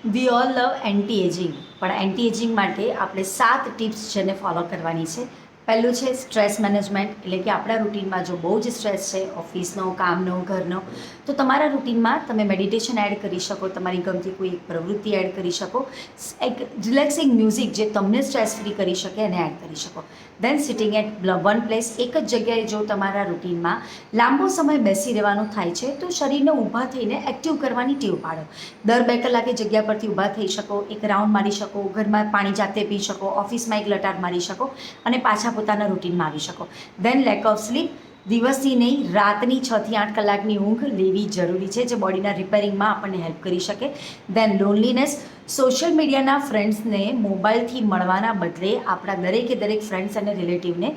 We all love anti ageing, પણ anti ageing માટે આપણે 7 ટિપ્સ જેને ફોલો કરવાની છે. પહેલું છે સ્ટ્રેસ મેનેજમેન્ટ, એટલે કે આપણા રૂટીનમાં જો બહુ જ સ્ટ્રેસ છે ઓફિસનો, કામનો, ઘરનો, તો તમારા રૂટીનમાં તમે મેડિટેશન એડ કરી શકો, તમારી ગમતી કોઈ એક પ્રવૃત્તિ એડ કરી શકો, એક રિલેક્સિંગ મ્યુઝિક જે તમને સ્ટ્રેસ ફ્રી કરી શકે એને એડ કરી શકો. દેન સિટિંગ એટ વન પ્લેસ, એક જ જગ્યાએ જો તમારા રૂટીનમાં લાંબો સમય બેસી રહેવાનું થાય છે તો શરીરને ઊભા થઈને એક્ટિવ કરવાની ટેવ પાડો. દર 2 કલાકે જગ્યા પરથી ઊભા થઈ શકો, એક રાઉન્ડ મારી શકો, ઘરમાં પાણી જાતે પી શકો, ઓફિસમાં એક લટાર મારી શકો અને પાછા પોતાના રૂટીનમાં આવી શકો. દેન લેક ઓફ સ્લીપ, દિવસની નહીં રાતની 6 થી 8 કલાકની ઊંઘ લેવી જરૂરી છે, જે બોડીના રિપેરિંગમાં આપણને હેલ્પ કરી શકે. દેન લોનલીનેસ, સોશિયલ મીડિયાના ફ્રેન્ડ્સને મોબાઈલથી મળવાના બદલે આપણા દરેક ફ્રેન્ડ્સ અને રિલેટિવને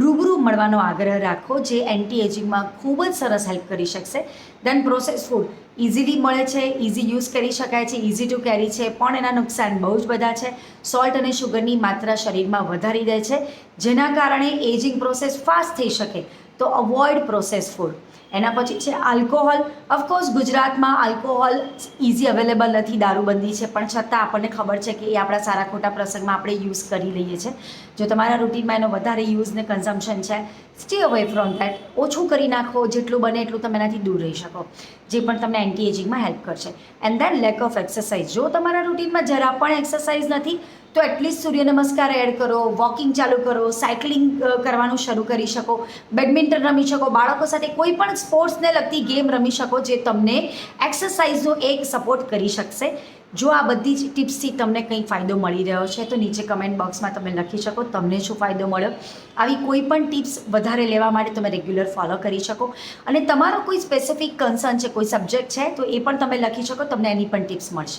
રૂબરૂ મળવાનો આગ્રહ રાખો, જે એન્ટી એજિંગમાં ખૂબ જ સરસ હેલ્પ કરી શકશે. દેન પ્રોસેસ ફૂડ ઇઝીલી મળે છે, ઇઝી યુઝ કરી શકાય છે, ઇઝી ટુ કેરી છે, પણ એના નુકસાન બહુ જ બધા છે. સોલ્ટ અને શુગરની માત્રા શરીરમાં વધારી દે છે, જેના કારણે એજિંગ પ્રોસેસ ફાસ્ટ થઈ શકે, તો અવોઇડ પ્રોસેસ ફૂડ. એના પછી છે આલ્કોહોલ. ઓફકોર્સ ગુજરાતમાં આલ્કોહોલ ઇઝી અવેલેબલ નથી, દારૂબંધી છે, પણ છતાં આપણને ખબર છે કે એ આપણા સારા ખોટા પ્રસંગમાં આપણે યુઝ કરી લઈએ છીએ. જો તમારા રૂટીનમાં એનો વધારે યુઝ ને કન્ઝમ્પશન છે, સ્ટે અવે ફ્રોમ ધેટ, ઓછું કરી નાખો, જેટલું બને એટલું તમે એનાથી દૂર રહી શકો, જે પણ તમને એન્ટી એજિંગમાં હેલ્પ કરશે. And then lack of exercise, જો તમારા રૂટીનમાં જરા પણ એક્સરસાઇઝ નથી તો એટલીસ્ટ સૂર્ય નમસ્કાર એડ કરો, વોકિંગ ચાલુ કરો, સાયકલિંગ કરવાનું શરૂ કરી શકો, બેડમિન્ટન રમી શકો, બાળકો સાથે કોઈ પણ સ્પોર્ટ્સને લગતી ગેમ રમી શકો, જે તમને એક્સરસાઇઝનો એક સપોર્ટ કરી શકશે. જો આ બધી જ ટિપ્સથી તમને કંઈ ફાયદો મળી રહ્યો છે તો નીચે કમેન્ટ બોક્સમાં તમે લખી શકો તમને શું ફાયદો મળ્યો. આવી કોઈ પણ ટિપ્સ વધારે લેવા માટે તમે રેગ્યુલર ફોલો કરી શકો, અને તમારો કોઈ સ્પેસિફિક કન્સર્ન છે, કોઈ સબ્જેક્ટ છે તો એ પણ તમે લખી શકો, તમને એની પણ ટિપ્સ મળશે.